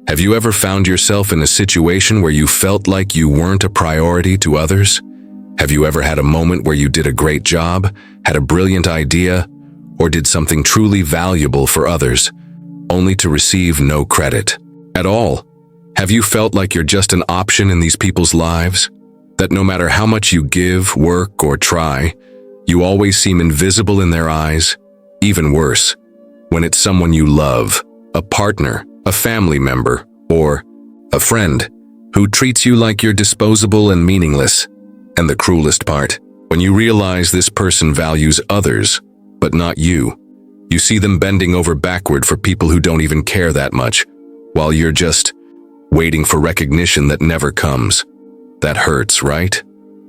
Have you ever found yourself in a situation where you felt like you weren't a priority to others? Have you ever had a moment where you did a great job, had a brilliant idea, or did something truly valuable for others, only to receive no credit at all? Have you felt like you're just an option in these people's lives? That no matter how much you give, work, or try, you always seem invisible in their eyes? Even worse, when it's someone you love, a partner, a family member, or a friend who treats you like you're disposable and meaningless. And the cruelest part, when you realize this person values others, but not you, you see them bending over backward for people who don't even care that much, while you're just waiting for recognition that never comes. That hurts, right?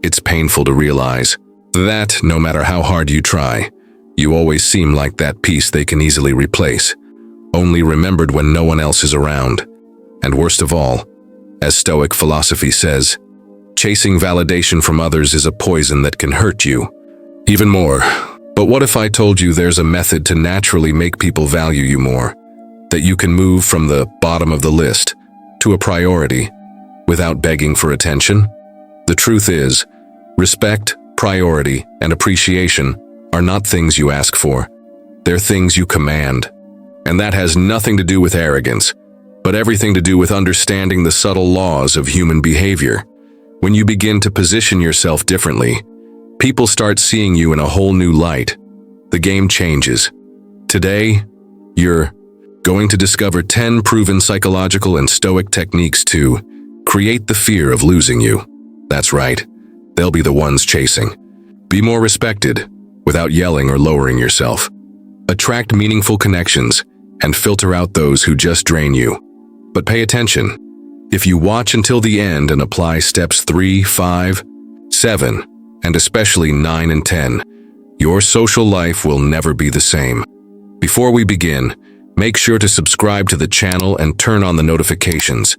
It's painful to realize that no matter how hard you try, you always seem like that piece they can easily replace, only remembered when no one else is around. And worst of all, as Stoic philosophy says, chasing validation from others is a poison that can hurt you even more. But what if I told you there's a method to naturally make people value you more? That you can move from the bottom of the list to a priority without begging for attention? The truth is, respect, priority, and appreciation are not things you ask for. They're things you command. And that has nothing to do with arrogance, but everything to do with understanding the subtle laws of human behavior. When you begin to position yourself differently, people start seeing you in a whole new light. The game changes. Today, you're going to discover 10 proven psychological and Stoic techniques to create the fear of losing you. That's right, they'll be the ones chasing. Be more respected without yelling or lowering yourself. Attract meaningful connections and filter out those who just drain you. But pay attention. If you watch until the end and apply steps 3, 5, 7, and especially 9 and 10, your social life will never be the same. Before we begin, make sure to subscribe to the channel and turn on the notifications,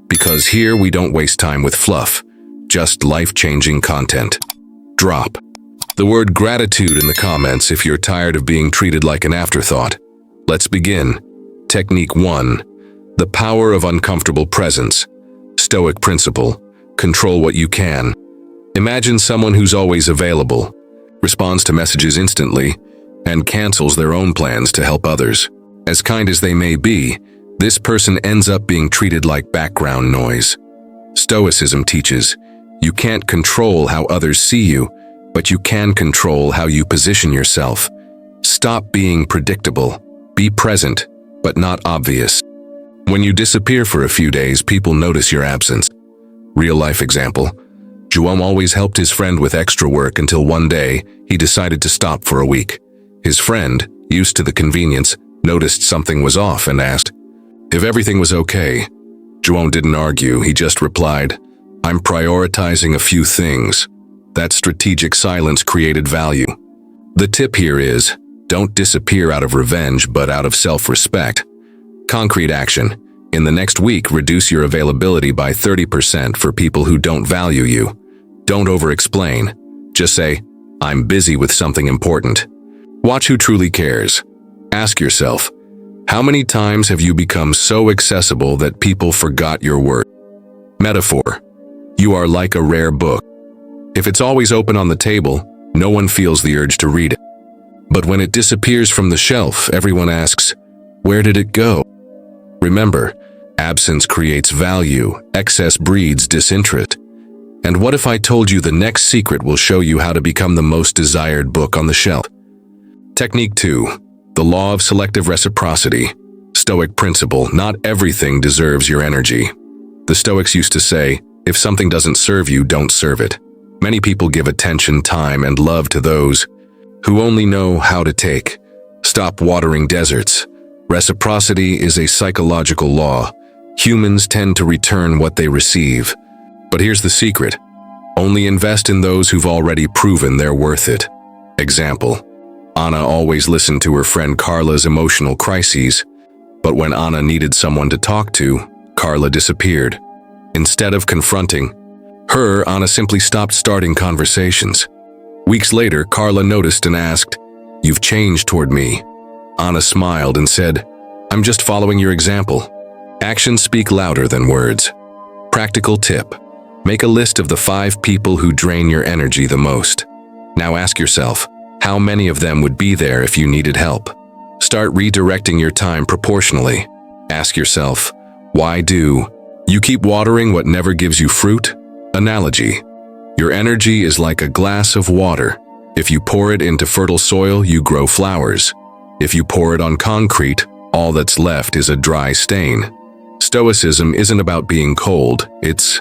because here we don't waste time with fluff, just life-changing content. Drop the word gratitude in the comments if you're tired of being treated like an afterthought. Let's begin. Technique 1. The power of uncomfortable presence. Stoic principle. Control what you can. Imagine someone who's always available, responds to messages instantly, and cancels their own plans to help others. As kind as they may be, this person ends up being treated like background noise. Stoicism teaches, you can't control how others see you, but you can control how you position yourself. Stop being predictable. Be present, but not obvious. When you disappear for a few days, people notice your absence. Real-life example. João always helped his friend with extra work until one day he decided to stop for a week. His friend, used to the convenience, noticed something was off and asked if everything was okay. João didn't argue, he just replied, "I'm prioritizing a few things." That strategic silence created value. The tip here is, don't disappear out of revenge, but out of self-respect. Concrete action. In the next week, reduce your availability by 30% for people who don't value you. Don't over-explain. Just say, I'm busy with something important. Watch who truly cares. Ask yourself, how many times have you become so accessible that people forgot your worth? Metaphor. You are like a rare book. If it's always open on the table, no one feels the urge to read it. But when it disappears from the shelf, everyone asks, where did it go? Remember, absence creates value, excess breeds disinterest. And what if I told you the next secret will show you how to become the most desired book on the shelf? Technique 2. The law of selective reciprocity. Stoic principle, not everything deserves your energy. The Stoics used to say, if something doesn't serve you, don't serve it. Many people give attention, time, and love to those who only know how to take. Stop watering deserts. Reciprocity is a psychological law. Humans tend to return what they receive. But here's the secret. Only invest in those who've already proven they're worth it. Example. Anna always listened to her friend Carla's emotional crises, but when Anna needed someone to talk to, Carla disappeared. Instead of confronting her, Anna simply stopped starting conversations. Weeks later, Carla noticed and asked, "You've changed toward me." Anna smiled and said, "I'm just following your example." Actions speak louder than words. Practical tip. Make a list of the 5 people who drain your energy the most. Now ask yourself, how many of them would be there if you needed help? Start redirecting your time proportionally. Ask yourself, why do you keep watering what never gives you fruit? Analogy. Your energy is like a glass of water. If you pour it into fertile soil, you grow flowers. If you pour it on concrete, all that's left is a dry stain. Stoicism isn't about being cold, it's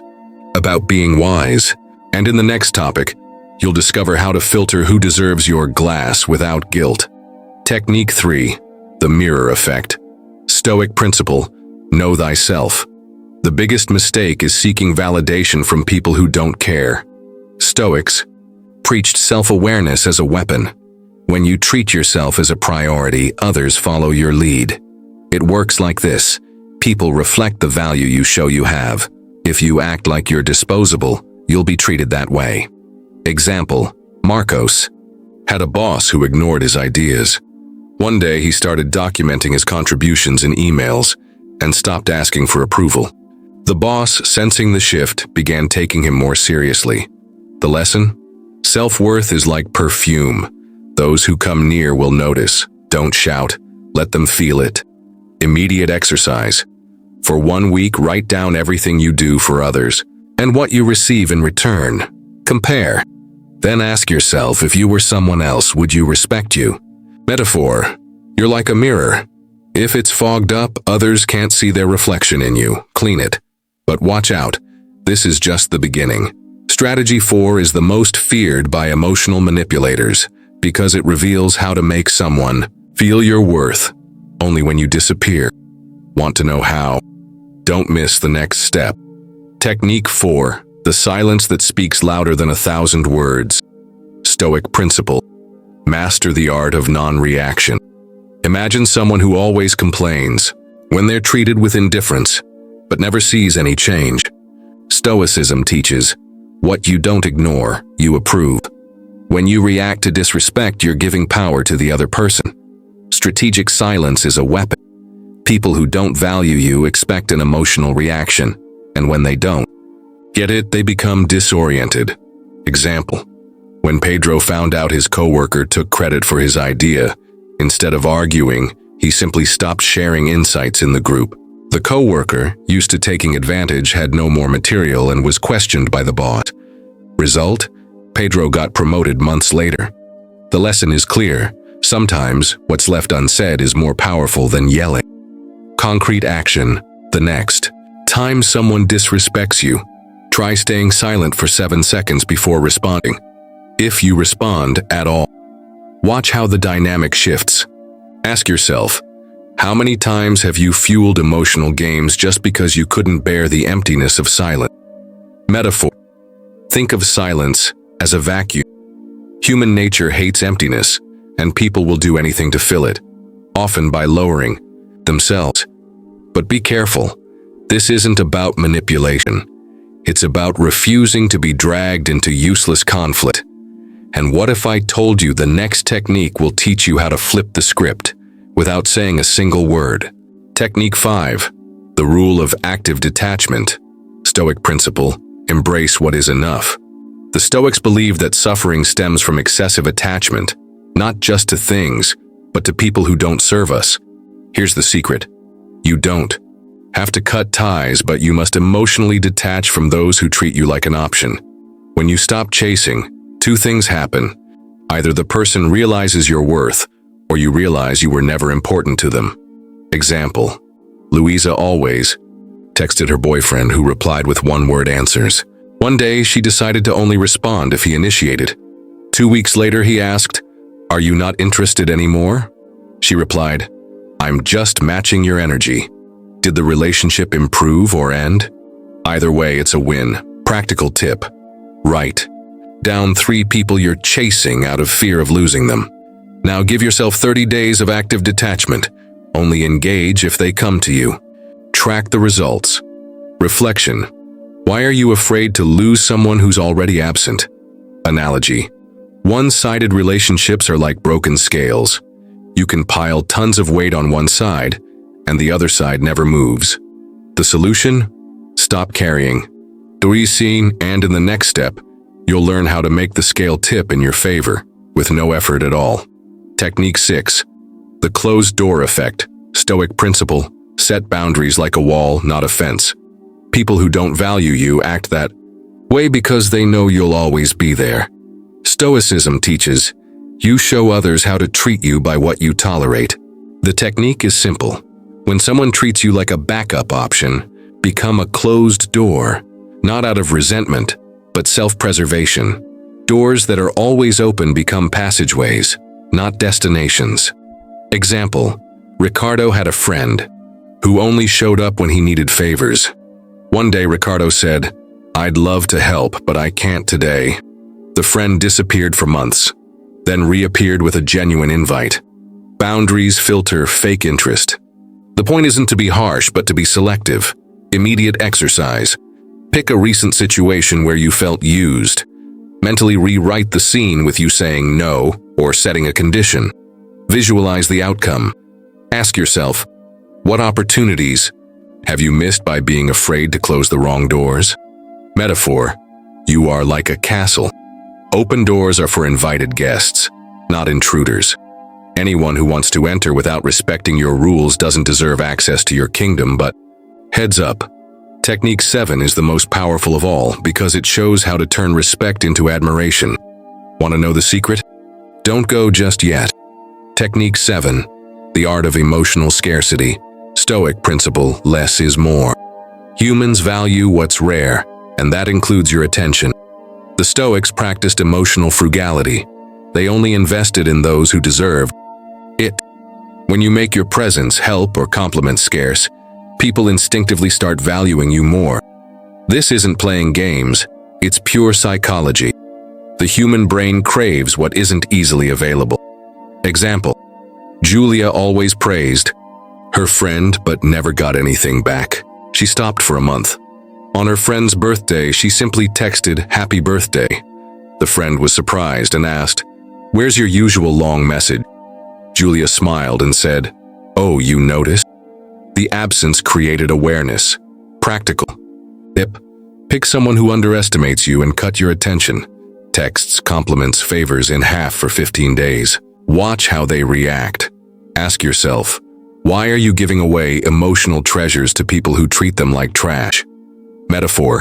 about being wise. And in the next topic, you'll discover how to filter who deserves your glass without guilt. Technique 3. The mirror effect. Stoic principle. Know thyself. The biggest mistake is seeking validation from people who don't care. Stoics preached self-awareness as a weapon. When you treat yourself as a priority, others follow your lead. It works like this. People reflect the value you show you have. If you act like you're disposable, you'll be treated that way. Example, Marcos had a boss who ignored his ideas. One day he started documenting his contributions in emails and stopped asking for approval. The boss, sensing the shift, began taking him more seriously. The lesson? Self-worth is like perfume. Those who come near will notice. Don't shout. Let them feel it. Immediate exercise. For 1 week, write down everything you do for others and what you receive in return. Compare. Then ask yourself, if you were someone else, would you respect you? Metaphor. You're like a mirror. If it's fogged up, others can't see their reflection in you. Clean it. But watch out. This is just the beginning. Strategy 4 is the most feared by emotional manipulators because it reveals how to make someone feel your worth only when you disappear. Want to know how? Don't miss the next step. Technique 4. The silence that speaks louder than 1,000 words. Stoic principle. Master the art of non-reaction. Imagine someone who always complains when they're treated with indifference, but never sees any change. Stoicism teaches, what you don't ignore, you approve. When you react to disrespect, you're giving power to the other person. Strategic silence is a weapon. People who don't value you expect an emotional reaction, and when they don't get it, they become disoriented. Example, when Pedro found out his coworker took credit for his idea, instead of arguing, he simply stopped sharing insights in the group. The coworker, used to taking advantage, had no more material and was questioned by the boss. Result? Pedro got promoted months later. The lesson is clear. Sometimes, what's left unsaid is more powerful than yelling. Concrete action. The next time someone disrespects you, try staying silent for 7 seconds before responding. If you respond at all, watch how the dynamic shifts. Ask yourself, how many times have you fueled emotional games just because you couldn't bear the emptiness of silence? Metaphor. Think of silence as a vacuum. Human nature hates emptiness, and people will do anything to fill it, often by lowering themselves. But be careful. This isn't about manipulation. It's about refusing to be dragged into useless conflict. And what if I told you the next technique will teach you how to flip the script without saying a single word? Technique 5. The rule of active detachment. Stoic principle. Embrace what is enough. The Stoics believe that suffering stems from excessive attachment, not just to things, but to people who don't serve us. Here's the secret. You don't have to cut ties, but you must emotionally detach from those who treat you like an option. When you stop chasing, 2 things happen. Either the person realizes your worth, or you realize you were never important to them. Example, Louisa always texted her boyfriend, who replied with 1-word answers. One day, she decided to only respond if he initiated. 2 weeks later, he asked, "Are you not interested anymore?" She replied, "I'm just matching your energy." Did the relationship improve or end? Either way, it's a win. Practical tip. Write down 3 people you're chasing out of fear of losing them. Now give yourself 30 days of active detachment. Only engage if they come to you. Track the results. Reflection. Why are you afraid to lose someone who's already absent? Analogy. One-sided relationships are like broken scales. You can pile tons of weight on one side, and the other side never moves. The solution? Stop carrying. And in the next step, you'll learn how to make the scale tip in your favor, with no effort at all. Technique 6. The closed door effect. Stoic principle: set boundaries like a wall, not a fence. People who don't value you act that way because they know you'll always be there. Stoicism teaches, you show others how to treat you by what you tolerate. The technique is simple. When someone treats you like a backup option, become a closed door, not out of resentment, but self-preservation. Doors that are always open become passageways, not destinations. Example: Ricardo had a friend who only showed up when he needed favors. One day Ricardo said, "I'd love to help, but I can't today." The friend disappeared for months, then reappeared with a genuine invite. Boundaries filter fake interest. The point isn't to be harsh, but to be selective. Immediate exercise. Pick a recent situation where you felt used. Mentally rewrite the scene with you saying no or setting a condition. Visualize the outcome. Ask yourself, what opportunities have you missed by being afraid to close the wrong doors? Metaphor: you are like a castle. Open doors are for invited guests, not intruders. Anyone who wants to enter without respecting your rules doesn't deserve access to your kingdom, but heads up. Technique 7 is the most powerful of all because it shows how to turn respect into admiration. Want to know the secret? Don't go just yet. Technique 7. The art of emotional scarcity. Stoic principle: less is more. Humans value what's rare, and that includes your attention. The Stoics practiced emotional frugality. They only invested in those who deserved it. When you make your presence, help, or compliments scarce, people instinctively start valuing you more. This isn't playing games, it's pure psychology. The human brain craves what isn't easily available. Example: Julia always praised her friend but never got anything back. She stopped for a month. On her friend's birthday, she simply texted, "Happy birthday." The friend was surprised and asked, "Where's your usual long message?" Julia smiled and said, "Oh, you noticed?" The absence created awareness. Practical tip: pick someone who underestimates you and cut your attention. Texts, compliments, favors in half for 15 days. Watch how they react. Ask yourself, why are you giving away emotional treasures to people who treat them like trash? Metaphor: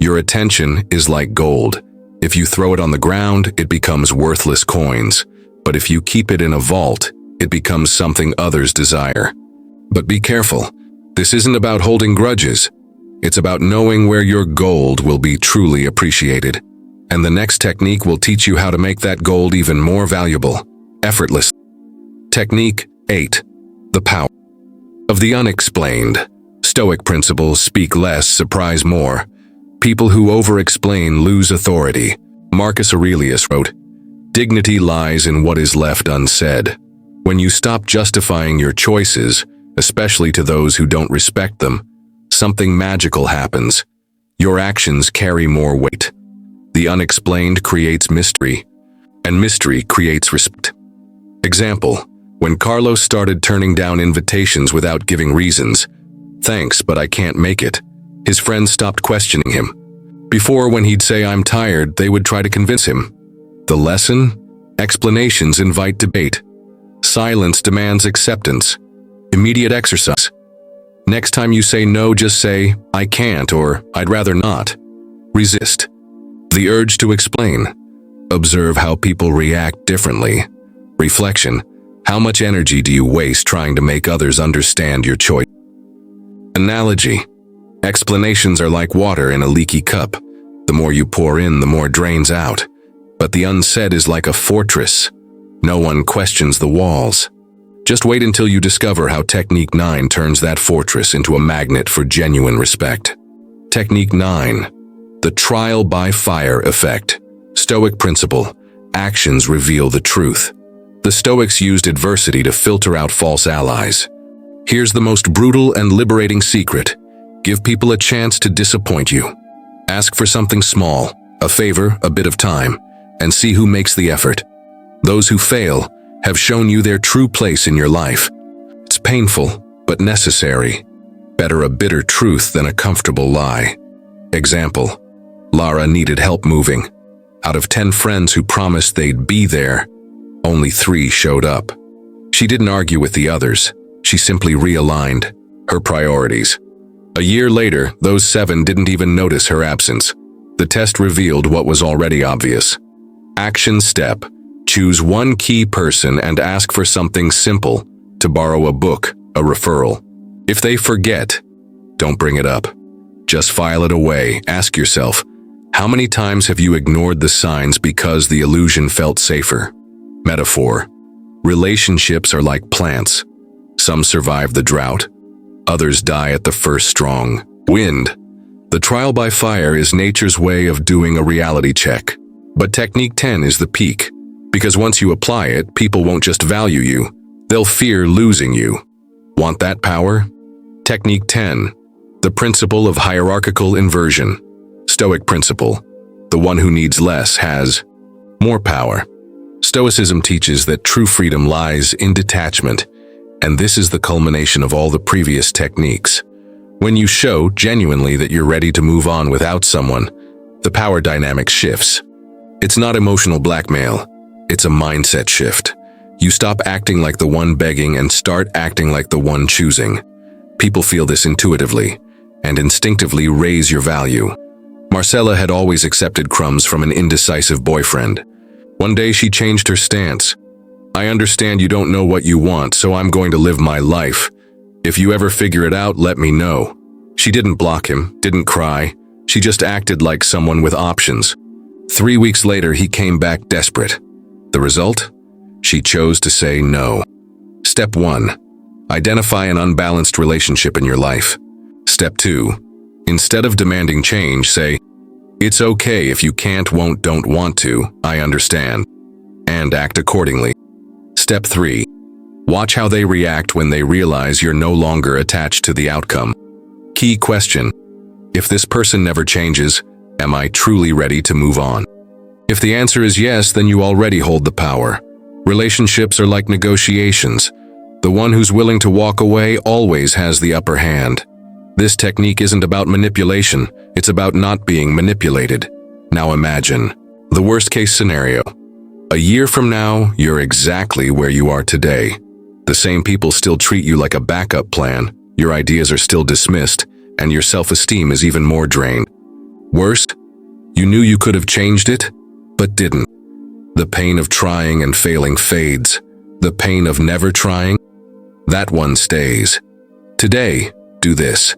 your attention is like gold. If you throw it on the ground, it becomes worthless coins. But if you keep it in a vault, it becomes something others desire. But be careful. This isn't about holding grudges. It's about knowing where your gold will be truly appreciated. And the next technique will teach you how to make that gold even more valuable, effortless. Technique 8. The power of the unexplained. Stoic principles: speak less, surprise more. People who over-explain lose authority. Marcus Aurelius wrote, "Dignity lies in what is left unsaid." When you stop justifying your choices, especially to those who don't respect them, something magical happens. Your actions carry more weight. The unexplained creates mystery, and mystery creates respect. Example: when Carlos started turning down invitations without giving reasons, "Thanks, but I can't make it," his friends stopped questioning him. Before, when he'd say, "I'm tired," they would try to convince him. The lesson? Explanations invite debate. Silence demands acceptance. Immediate exercise. Next time you say no, just say, "I can't," or "I'd rather not." Resist the urge to explain. Observe how people react differently. Reflection: how much energy do you waste trying to make others understand your choice? Analogy: explanations are like water in a leaky cup. The more you pour in, the more drains out. But the unsaid is like a fortress. No one questions the walls. Just wait until you discover how Technique 9 turns that fortress into a magnet for genuine respect. Technique 9. The trial by fire effect. Stoic principle: actions reveal the truth. The Stoics used adversity to filter out false allies. Here's the most brutal and liberating secret: give people a chance to disappoint you. Ask for something small, a favor, a bit of time, and see who makes the effort. Those who fail have shown you their true place in your life. It's painful, but necessary. Better a bitter truth than a comfortable lie. Example: Lara needed help moving. Out of 10 friends who promised they'd be there, only 3 showed up. She didn't argue with the others. She simply realigned her priorities. A year later, those 7 didn't even notice her absence. The test revealed what was already obvious. Action step: choose one key person and ask for something simple, to borrow a book, a referral. If they forget, don't bring it up. Just file it away. Ask yourself, how many times have you ignored the signs because the illusion felt safer? Metaphor: relationships are like plants. Some survive the drought. Others die at the first strong wind. The trial by fire is nature's way of doing a reality check. But technique 10 is the peak, because once you apply it, people won't just value you, they'll fear losing you. Want that power? Technique 10, the principle of hierarchical inversion. Stoic principle: the one who needs less has more power. Stoicism teaches that true freedom lies in detachment, and this is the culmination of all the previous techniques. When you show genuinely that you're ready to move on without someone, the power dynamic shifts. It's not emotional blackmail, it's a mindset shift. You stop acting like the one begging and start acting like the one choosing. People feel this intuitively, and instinctively raise your value. Marcella had always accepted crumbs from an indecisive boyfriend. One day she changed her stance. I understand you don't know what you want, so I'm going to live my life. If you ever figure it out, let me know. She didn't block him, didn't cry. She just acted like someone with options. 3 weeks later, he came back desperate. The result? She chose to say no. Step 1. Identify an unbalanced relationship in your life. Step 2. Instead of demanding change, say, "It's okay if you can't, won't, don't want to, I understand," and act accordingly. Step 3. Watch how they react when they realize you're no longer attached to the outcome. Key question: if this person never changes, am I truly ready to move on? If the answer is yes, then you already hold the power. Relationships are like negotiations. The one who's willing to walk away always has the upper hand. This technique isn't about manipulation, it's about not being manipulated. Now imagine the worst-case scenario. A year from now, you're exactly where you are today. The same people still treat you like a backup plan, your ideas are still dismissed, and your self-esteem is even more drained. Worst, you knew you could have changed it, but didn't. The pain of trying and failing fades. The pain of never trying, that one stays. Today, do this.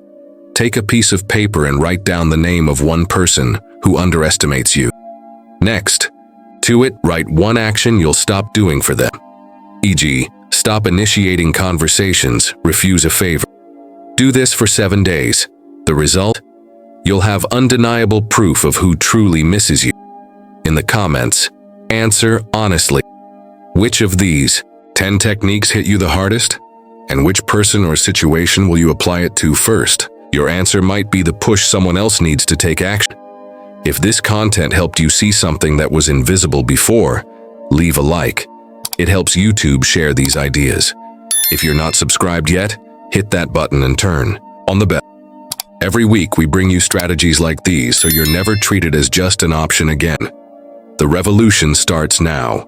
Take a piece of paper and write down the name of one person who underestimates you. Next, to it, write one action you'll stop doing for them. E.g., stop initiating conversations, refuse a favor. Do this for 7 days. The result? You'll have undeniable proof of who truly misses you. In the comments, answer honestly. Which of these 10 techniques hit you the hardest? And which person or situation will you apply it to first? Your answer might be the push someone else needs to take action. If this content helped you see something that was invisible before, leave a like. It helps YouTube share these ideas. If you're not subscribed yet, hit that button and turn on the bell. Every week we bring you strategies like these so you're never treated as just an option again. The revolution starts now.